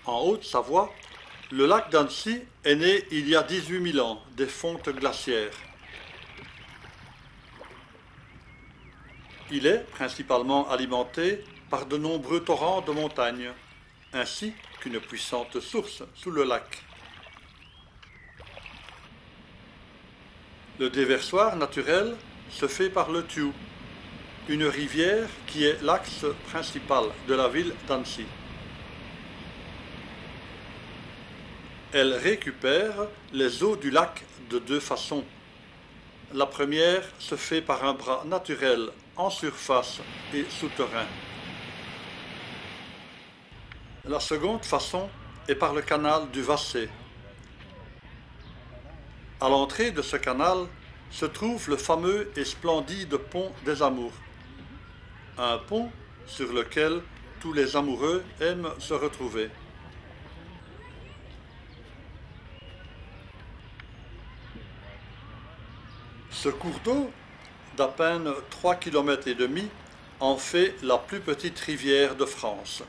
En Haute-Savoie, le lac d'Annecy est né il y a 18 000 ans des fontes glaciaires. Il est principalement alimenté par de nombreux torrents de montagne, ainsi qu'une puissante source sous le lac. Le déversoir naturel se fait par le Thiou, une rivière qui est l'axe principal de la ville d'Annecy. Elle récupère les eaux du lac de deux façons. La première se fait par un bras naturel en surface et souterrain. La seconde façon est par le canal du Vassé. À l'entrée de ce canal se trouve le fameux et splendide pont des Amours. Un pont sur lequel tous les amoureux aiment se retrouver. Ce cours d'eau, d'à peine 3,5 km, en fait la plus petite rivière de France.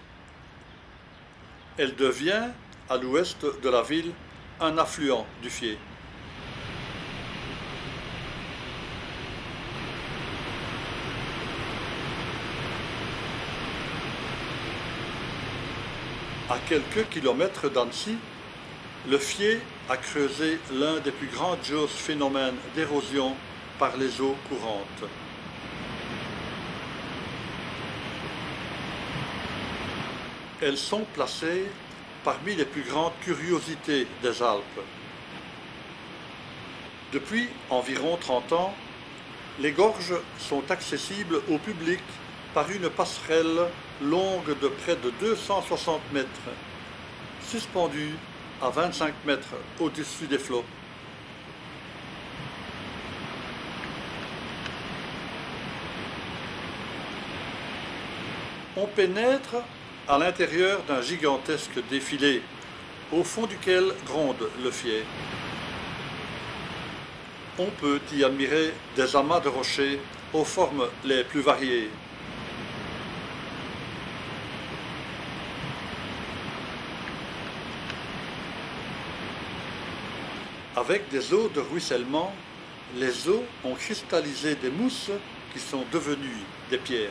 Elle devient, à l'ouest de la ville, un affluent du Fier. À quelques kilomètres d'Annecy, le Fier a creusé l'un des plus grandioses phénomènes d'érosion par les eaux courantes. Elles sont placées parmi les plus grandes curiosités des Alpes. Depuis environ 30 ans, les gorges sont accessibles au public par une passerelle longue de près de 260 mètres, suspendue à 25 mètres au-dessus des flots. On pénètre à l'intérieur d'un gigantesque défilé, au fond duquel gronde le Fier. On peut y admirer des amas de rochers aux formes les plus variées. Avec des eaux de ruissellement, les eaux ont cristallisé des mousses qui sont devenues des pierres.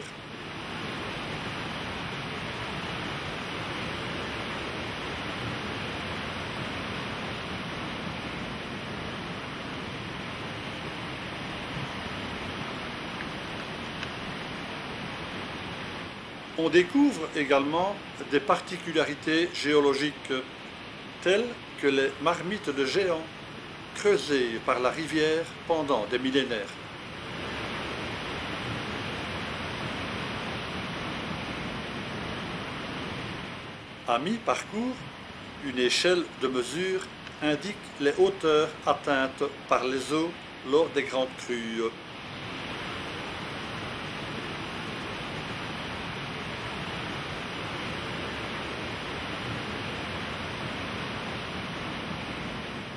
On découvre également des particularités géologiques, telles que les marmites de géants, creusées par la rivière pendant des millénaires. À mi-parcours, une échelle de mesure indique les hauteurs atteintes par les eaux lors des grandes crues.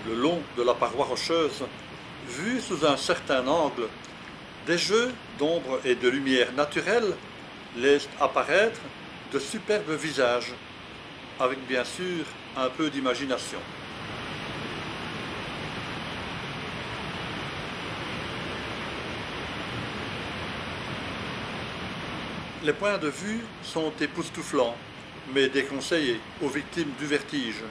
Le long de la paroi rocheuse, vue sous un certain angle, des jeux d'ombre et de lumière naturelle laissent apparaître de superbes visages, avec bien sûr un peu d'imagination. Les points de vue sont époustouflants, mais déconseillés aux victimes du vertige.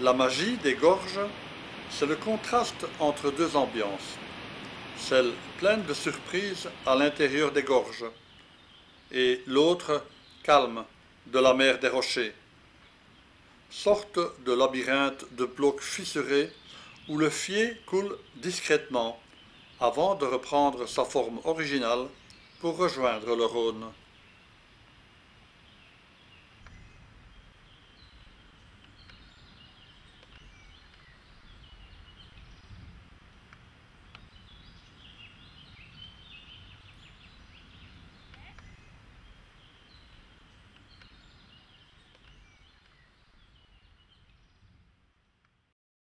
La magie des gorges, c'est le contraste entre deux ambiances, celle pleine de surprises à l'intérieur des gorges, et l'autre calme de la mer des rochers, sorte de labyrinthe de blocs fissurés où le Fier coule discrètement avant de reprendre sa forme originale pour rejoindre le Rhône.